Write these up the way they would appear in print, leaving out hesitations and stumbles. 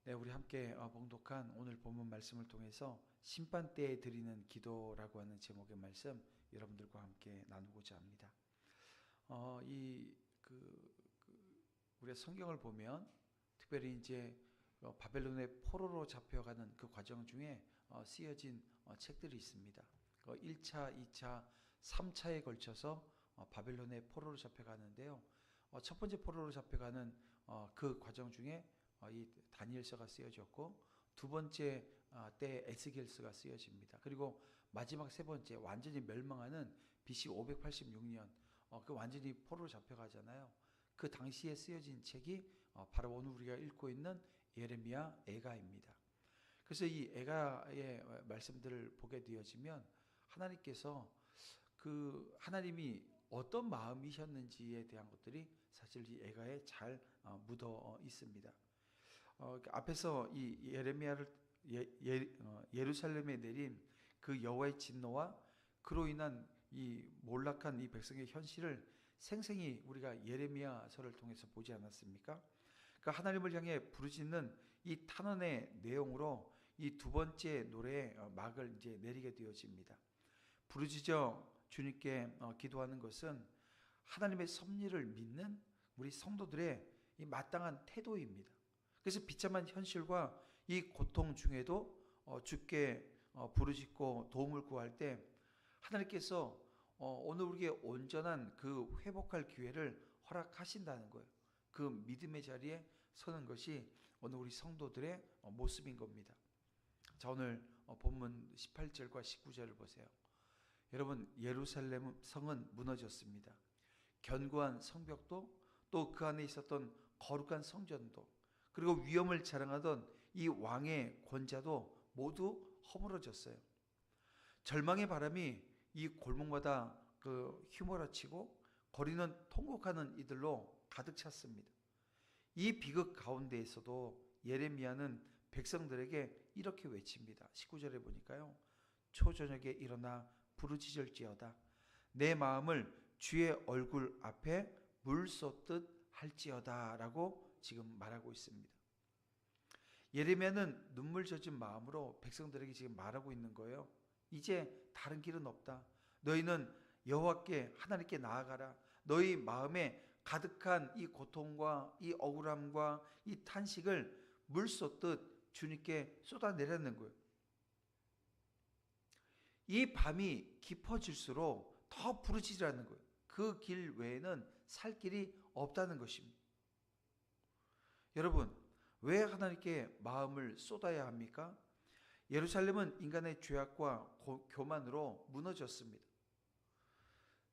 네, 우리 함께 봉독한 오늘 본문 말씀을 통해서 심판 때에 드리는 기도라고 하는 제목의 말씀 여러분들과 함께 나누고자 합니다. 우리가 성경을 보면 특별히 이제 바벨론의 포로로 잡혀가는 그 과정 중에 쓰여진 책들이 있습니다. 1차, 2차, 3차에 걸쳐서 바벨론의 포로로 잡혀가는데요. 첫 번째 포로로 잡혀가는 그 과정 중에 이 다니엘서가 쓰여졌고, 두 번째 때 에스겔서가 쓰여집니다. 그리고 마지막 세 번째 완전히 멸망하는 BC 586년 그 완전히 포로로 잡혀가잖아요. 그 당시에 쓰여진 책이 바로 오늘 우리가 읽고 있는 예레미야 애가입니다. 그래서 이 애가의 말씀들을 보게 되어지면 하나님께서 하나님이 어떤 마음이셨는지에 대한 것들이 사실 이 애가에 잘 묻어 있습니다. 앞에서 이 예루살렘에 내린 그 여호와의 진노와 그로 인한 이 몰락한 이 백성의 현실을 생생히 우리가 예레미야서를 통해서 보지 않았습니까? 그 하나님을 향해 부르짖는 이 탄원의 내용으로 이 두 번째 노래의 막을 이제 내리게 되어집니다. 부르짖어 주님께 기도하는 것은 하나님의 섭리를 믿는 우리 성도들의 이 마땅한 태도입니다. 그래서 비참한 현실과 이 고통 중에도 주께 부르짖고 도움을 구할 때 하나님께서 오늘 우리에게 온전한 그 회복할 기회를 허락하신다는 거예요. 그 믿음의 자리에 서는 것이 오늘 우리 성도들의 모습인 겁니다. 자, 오늘 본문 18절과 19절을 보세요. 여러분, 예루살렘 성은 무너졌습니다. 견고한 성벽도 또 그 안에 있었던 거룩한 성전도 그리고 위엄을 자랑하던 이 왕의 권자도 모두 허물어졌어요. 절망의 바람이 이 골목마다 휘몰아치고 거리는 통곡하는 이들로 가득 찼습니다. 이 비극 가운데에서도 예레미야는 백성들에게 이렇게 외칩니다. 19절에 보니까요. 초저녁에 일어나 부르짖을지어다. 내 마음을 주의 얼굴 앞에 물 쏟듯 할지어다 라고 지금 말하고 있습니다. 예레미야는 눈물 젖은 마음으로 백성들에게 지금 말하고 있는 거예요. 이제 다른 길은 없다. 너희는 여호와께 하나님께 나아가라. 너희 마음에 가득한 이 고통과 이 억울함과 이 탄식을 물 쏟듯 주님께 쏟아내라는 거예요. 이 밤이 깊어질수록 더 부르짖으라는 거예요. 그 길 외에는 살 길이 없다는 것입니다. 여러분, 왜 하나님께 마음을 쏟아야 합니까? 예루살렘은 인간의 죄악과 교만으로 무너졌습니다.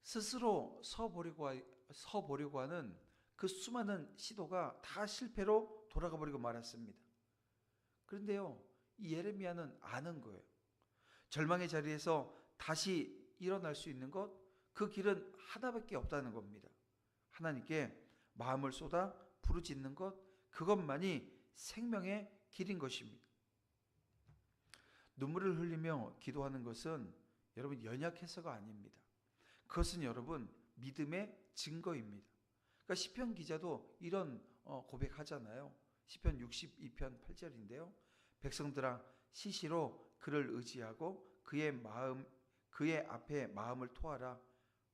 스스로 서보려고 하는 그 수많은 시도가 다 실패로 돌아가 버리고 말았습니다. 그런데요, 이 예레미야는 아는 거예요. 절망의 자리에서 다시 일어날 수 있는 것, 그 길은 하나밖에 없다는 겁니다. 하나님께 마음을 쏟아 부르짖는 것, 그것만이 생명의 길인 것입니다. 눈물을 흘리며 기도하는 것은 여러분 연약해서가 아닙니다. 그것은 여러분 믿음의 증거입니다. 그러니까 시편 기자도 이런 고백하잖아요. 시편 62편 8절인데요. 백성들아 시시로 그를 의지하고 그의 앞에 마음을 토하라.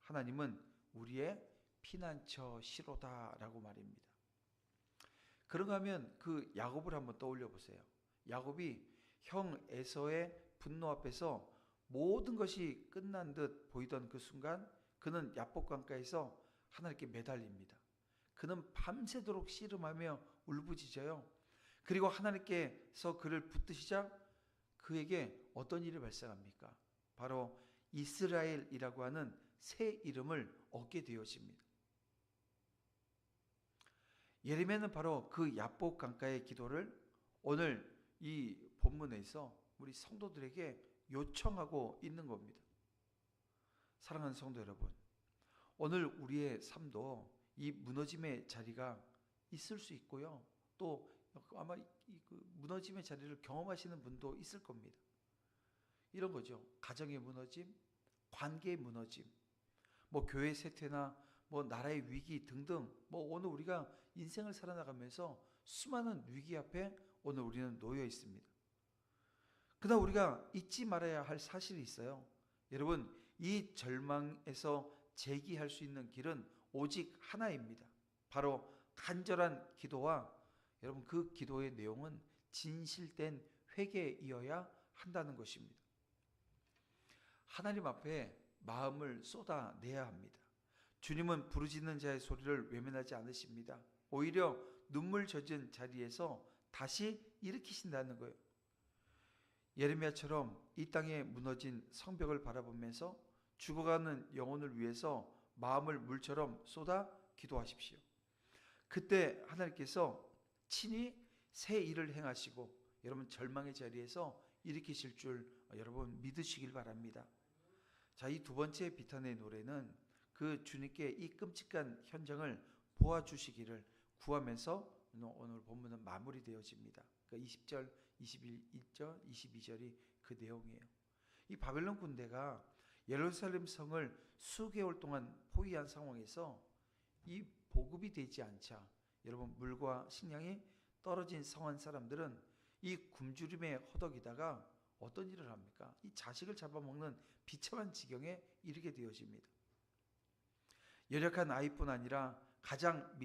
하나님은 우리의 피난처 시로다라고 말입니다. 그런가 하면 그 야곱을 한번 떠올려 보세요. 야곱이 형 에서의 분노 앞에서 모든 것이 끝난 듯 보이던 그 순간 그는 야복 강가에서 하나님께 매달립니다. 그는 밤새도록 씨름하며 울부짖어요. 그리고 하나님께서 그를 붙드시자 그에게 어떤 일이 발생합니까? 바로 이스라엘이라고 하는 새 이름을 얻게 되어집니다. 예레미야는 바로 그 야복 강가의 기도를 오늘 이 본문에서 우리 성도들에게 요청하고 있는 겁니다. 사랑하는 성도 여러분, 오늘 우리의 삶도 이 무너짐의 자리가 있을 수 있고요. 또 아마 그 무너짐의 자리를 경험하시는 분도 있을 겁니다. 이런 거죠. 가정의 무너짐, 관계의 무너짐, 교회 쇠퇴나 나라의 위기 등등 오늘 우리가 인생을 살아나가면서 수많은 위기 앞에 오늘 우리는 놓여 있습니다. 그러나 우리가 잊지 말아야 할 사실이 있어요. 여러분, 이 절망에서 제기할 수 있는 길은 오직 하나입니다. 바로 간절한 기도와 여러분 그 기도의 내용은 진실된 회개이어야 한다는 것입니다. 하나님 앞에 마음을 쏟아내야 합니다. 주님은 부르짖는 자의 소리를 외면하지 않으십니다. 오히려 눈물 젖은 자리에서 다시 일으키신다는 거예요. 예레미야처럼 이 땅에 무너진 성벽을 바라보면서 죽어가는 영혼을 위해서 마음을 물처럼 쏟아 기도하십시오. 그때 하나님께서 친히 새 일을 행하시고 여러분 절망의 자리에서 일으키실 줄 여러분 믿으시길 바랍니다. 자, 이 두 번째 비탄의 노래는 그 주님께 이 끔찍한 현장을 보아주시기를 구하면서 오늘 본문은 마무리되어집니다. 그러니까 20절, 21절, 22절이 그 내용이에요. 이 바벨론 군대가 예루살렘 성을 수개월 동안 포위한 상황에서 이 보급이 되지 않자 여러분 물과 식량이 떨어진 성한 사람들은 이 굶주림에 허덕이다가 어떤 일을 합니까? 이 자식을 잡아먹는 비참한 지경에 이르게 되어집니다. 열약한 아이뿐 아니라 가장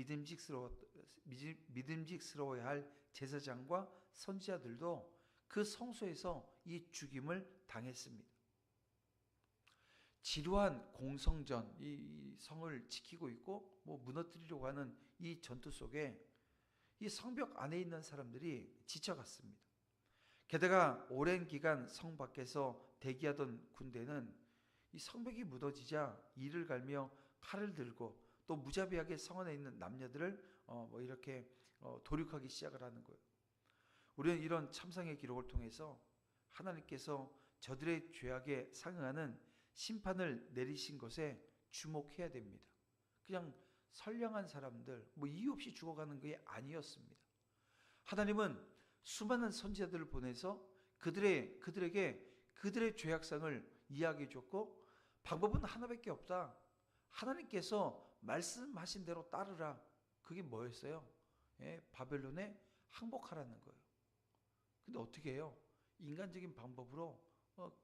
믿음직스러워야 할 제사장과 선지자들도 그 성소에서 이 죽임을 당했습니다. 지루한 공성전, 이 성을 지키고 있고 무너뜨리려고 하는 이 전투 속에 이 성벽 안에 있는 사람들이 지쳐갔습니다. 게다가 오랜 기간 성 밖에서 대기하던 군대는 이 성벽이 무너지자 이를 갈며 칼을 들고 또 무자비하게 성 안에 있는 남녀들을 이렇게 도륙하기 시작을 하는 거예요. 우리는 이런 참상의 기록을 통해서 하나님께서 저들의 죄악에 상응하는 심판을 내리신 것에 주목해야 됩니다. 그냥 선량한 사람들 이유 없이 죽어가는 게 아니었습니다. 하나님은 수많은 선지자들을 보내서 그들에게 그들의 죄악상을 이야기해 줬고 방법은 하나밖에 없다. 하나님께서 말씀하신 대로 따르라. 그게 뭐였어요? 바벨론에 항복하라는 거예요. 근데 어떻게 해요? 인간적인 방법으로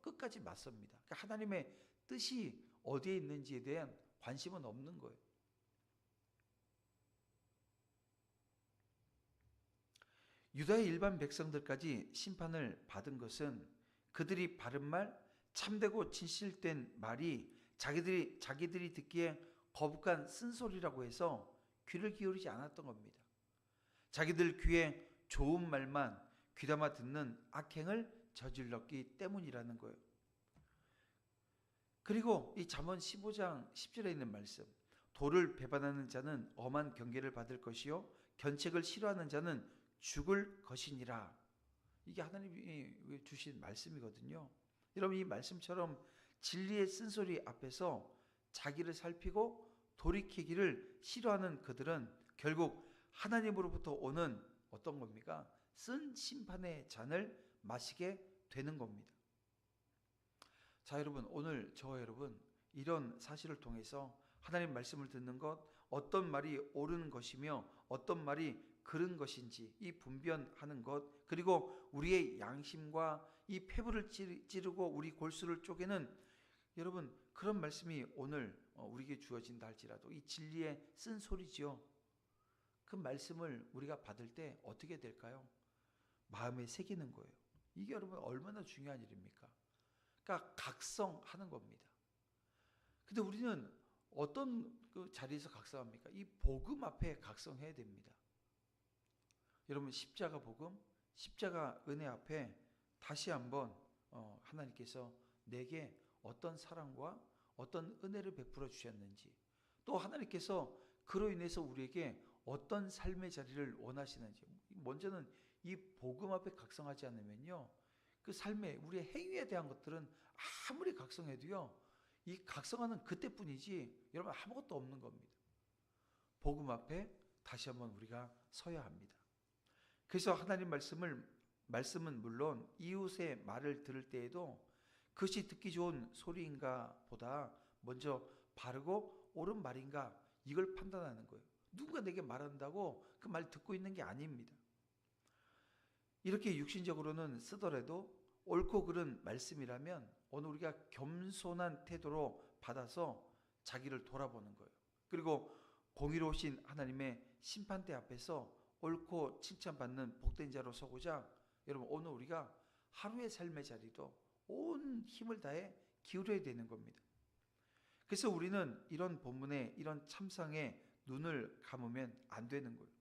끝까지 맞섭니다. 그러니까 하나님의 뜻이 어디에 있는지에 대한 관심은 없는 거예요. 유다의 일반 백성들까지 심판을 받은 것은 그들이 바른 말, 참되고 진실된 말이 자기들이 듣기에 거북한 쓴소리라고 해서 귀를 기울이지 않았던 겁니다. 자기들 귀에 좋은 말만 귀담아 듣는 악행을 저질렀기 때문이라는 거예요. 그리고 이 잠언 15장 10절에 있는 말씀, 도를 배반하는 자는 엄한 경계를 받을 것이요 견책을 싫어하는 자는 죽을 것이니라. 이게 하나님이 주신 말씀이거든요. 여러분 이 말씀처럼 진리의 쓴소리 앞에서 자기를 살피고 돌이키기를 싫어하는 그들은 결국 하나님으로부터 오는 어떤 겁니까? 쓴 심판의 잔을 마시게 되는 겁니다. 자, 여러분 오늘 저와 여러분 이런 사실을 통해서 하나님 말씀을 듣는 것, 어떤 말이 옳은 것이며 어떤 말이 그른 것인지 이 분별하는 것, 그리고 우리의 양심과 이 폐부를 찌르고 우리 골수를 쪼개는 여러분 그런 말씀이 오늘 우리에게 주어진다 할지라도 이 진리의 쓴소리지요. 그 말씀을 우리가 받을 때 어떻게 될까요? 마음에 새기는 거예요. 이게 여러분 얼마나 중요한 일입니까? 그러니까 각성하는 겁니다. 근데 우리는 어떤 그 자리에서 각성합니까? 이 복음 앞에 각성해야 됩니다. 여러분 십자가 복음, 십자가 은혜 앞에 다시 한번 하나님께서 내게 어떤 사랑과 어떤 은혜를 베풀어 주셨는지, 또 하나님께서 그로 인해서 우리에게 어떤 삶의 자리를 원하시는지, 먼저는 이 복음 앞에 각성하지 않으면요, 그 삶의 우리의 행위에 대한 것들은 아무리 각성해도요, 이 각성하는 그때뿐이지 여러분 아무것도 없는 겁니다. 복음 앞에 다시 한번 우리가 서야 합니다. 그래서 하나님 말씀은 물론 이웃의 말을 들을 때에도 그것이 듣기 좋은 소리인가 보다 먼저 바르고 옳은 말인가 이걸 판단하는 거예요. 누군가 내게 말한다고 그 말 듣고 있는 게 아닙니다. 이렇게 육신적으로는 쓰더라도 옳고 그른 말씀이라면 오늘 우리가 겸손한 태도로 받아서 자기를 돌아보는 거예요. 그리고 공의로우신 하나님의 심판대 앞에서 옳고 칭찬받는 복된 자로 서고자 여러분 오늘 우리가 하루의 삶의 자리도 온 힘을 다해 기울여야 되는 겁니다. 그래서 우리는 이런 본문에 이런 참상에 눈을 감으면 안 되는 거예요.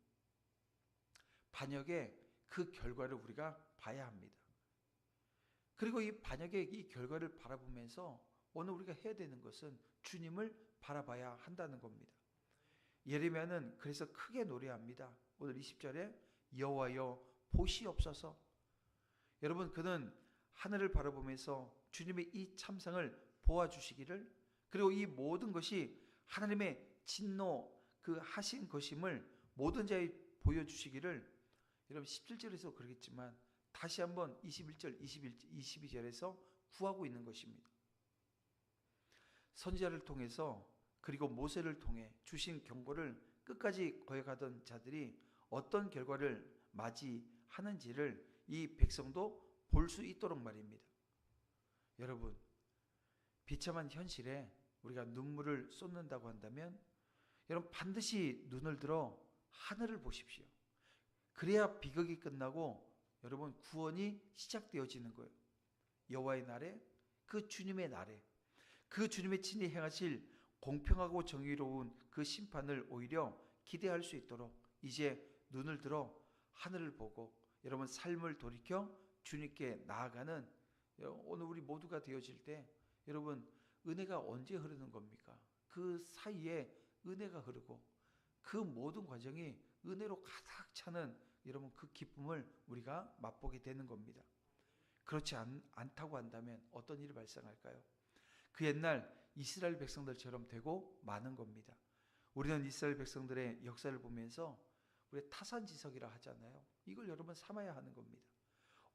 반역의 그 결과를 우리가 봐야 합니다. 그리고 이 반역의 이 결과를 바라보면서 오늘 우리가 해야 되는 것은 주님을 바라봐야 한다는 겁니다. 예레미야는 그래서 크게 노래합니다. 오늘 20절에 여호와여 보시옵소서. 여러분 그는 하늘을 바라보면서 주님의 이 참상을 보아주시기를, 그리고 이 모든 것이 하나님의 진노 그 하신 것임을 모든 자에 보여주시기를, 여러분 17절에서 그러겠지만 다시 한번 21절, 22절에서 구하고 있는 것입니다. 선지자를 통해서 그리고 모세를 통해 주신 경고를 끝까지 거역하던 자들이 어떤 결과를 맞이하는지를 이 백성도 볼 수 있도록 말입니다. 여러분 비참한 현실에 우리가 눈물을 쏟는다고 한다면 여러분 반드시 눈을 들어 하늘을 보십시오. 그래야 비극이 끝나고 여러분 구원이 시작되어지는 거예요. 여호와의 날에, 그 주님의 날에, 그 주님의 친히 행하실 공평하고 정의로운 그 심판을 오히려 기대할 수 있도록 이제 눈을 들어 하늘을 보고 여러분 삶을 돌이켜 주님께 나아가는 오늘 우리 모두가 되어질 때 여러분 은혜가 언제 흐르는 겁니까? 그 사이에 은혜가 흐르고 그 모든 과정이 은혜로 가득 차는 여러분 그 기쁨을 우리가 맛보게 되는 겁니다. 그렇지 않다고 한다면 어떤 일이 발생할까요? 그 옛날 이스라엘 백성들처럼 되고 마는 겁니다. 우리는 이스라엘 백성들의 역사를 보면서 우리 타산지석이라 하잖아요. 이걸 여러분 삼아야 하는 겁니다.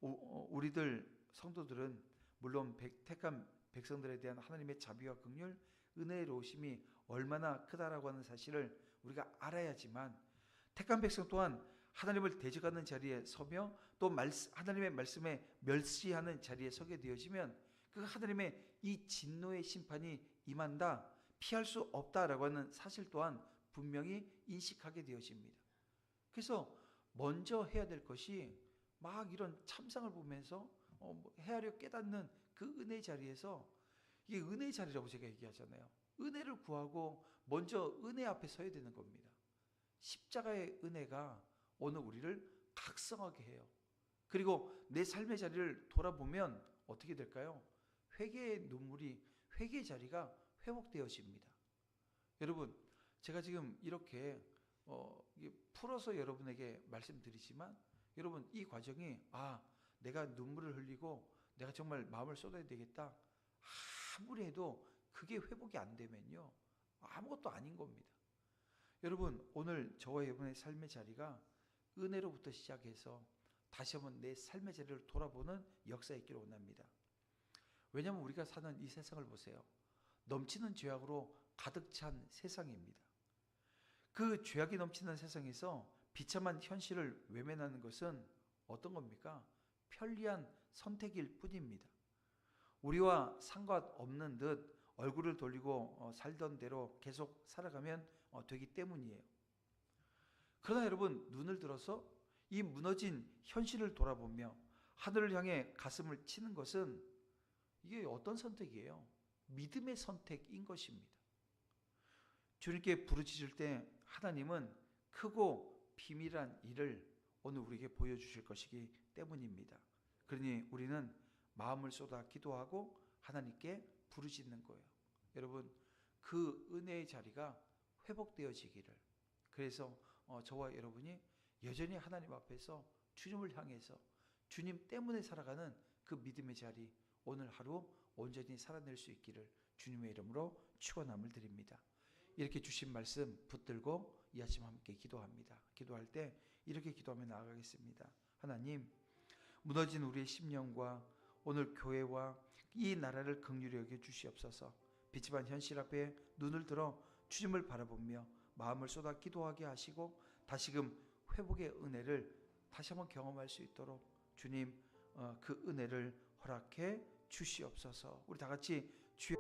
우리들 성도들은 물론 택한 백성들에 대한 하나님의 자비와 긍휼, 은혜로우심이 얼마나 크다라고 하는 사실을 우리가 알아야지만 택한 백성 또한 하나님을 대적하는 자리에 서며 또 하나님의 말씀에 멸시하는 자리에 서게 되어지면 그 하나님의 이 진노의 심판이 임한다, 피할 수 없다라고 하는 사실 또한 분명히 인식하게 되어집니다. 그래서 먼저 해야 될 것이 막 이런 참상을 보면서 헤아려 깨닫는 그 은혜 자리에서, 이게 은혜 자리라고 제가 얘기하잖아요. 은혜를 구하고 먼저 은혜 앞에 서야 되는 겁니다. 십자가의 은혜가 오늘 우리를 각성하게 해요. 그리고 내 삶의 자리를 돌아보면 어떻게 될까요? 회개의 눈물이, 회개의 자리가 회복되어집니다. 여러분 제가 지금 이렇게 풀어서 여러분에게 말씀드리지만 여러분 이 과정이 내가 눈물을 흘리고 내가 정말 마음을 쏟아야 되겠다 아무리 해도 그게 회복이 안 되면요 아무것도 아닌 겁니다. 여러분 오늘 저와 여러분의 삶의 자리가 은혜로부터 시작해서 다시 한번 내 삶의 자리를 돌아보는 역사에 있기를 원합니다. 왜냐하면 우리가 사는 이 세상을 보세요. 넘치는 죄악으로 가득 찬 세상입니다. 그 죄악이 넘치는 세상에서 비참한 현실을 외면하는 것은 어떤 겁니까? 편리한 선택일 뿐입니다. 우리와 상관없는 듯 얼굴을 돌리고 살던 대로 계속 살아가면 되기 때문이에요. 그러나 여러분 눈을 들어서 이 무너진 현실을 돌아보며 하늘을 향해 가슴을 치는 것은 이게 어떤 선택이에요? 믿음의 선택인 것입니다. 주님께 부르짖을 때 하나님은 크고 비밀한 일을 오늘 우리에게 보여주실 것이기 때문입니다. 그러니 우리는 마음을 쏟아 기도하고 하나님께 부르짖는 거예요. 여러분 그 은혜의 자리가 회복되어지기를, 그래서 저와 여러분이 여전히 하나님 앞에서 주님을 향해서 주님 때문에 살아가는 그 믿음의 자리 오늘 하루 온전히 살아낼 수 있기를 주님의 이름으로 축원함을 드립니다. 이렇게 주신 말씀 붙들고 이 아침 함께 기도합니다. 기도할 때 이렇게 기도하며 나아가겠습니다. 하나님, 무너진 우리의 심령과 오늘 교회와 이 나라를 긍휼히 여겨 주시옵소서. 비참한 현실 앞에 눈을 들어 주님을 바라보며 마음을 쏟아 기도하게 하시고 다시금 회복의 은혜를 다시 한번 경험할 수 있도록 주님 그 은혜를 허락해 주시옵소서. 우리 다 같이 주여